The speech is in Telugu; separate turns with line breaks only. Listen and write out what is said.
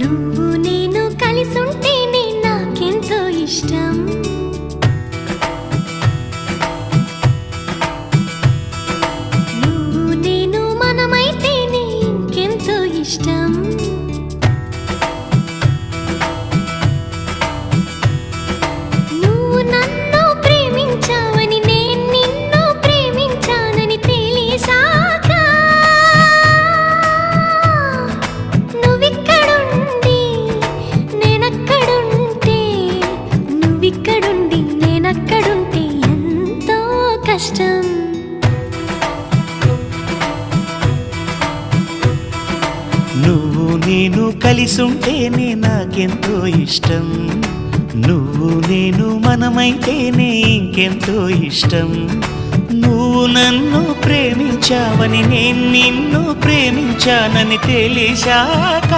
నువ్వు నేను కలిసుంటేనే నాకెంతో ఇష్టం. నువ్వు నేను మనమైతేనే ఇంకెంతో ఇష్టం. నువ్వు నన్ను ప్రేమించావని నేను నిన్ను ప్రేమించానని తెలిసాక నువ్విక్కడుండి నేనక్కడుంటే నువ్విక్కడుండి నేనక్కడుంటే ఎంతో కష్టం.
నువ్వు నేను కలిసుంటేనే నాకెంతో ఇష్టం. నువ్వు నేను మనమైతేనే ఇంకెంతో ఇష్టం. నువ్వు నన్ను ప్రేమించావని నేను నిన్ను ప్రేమించానని తెలిసాక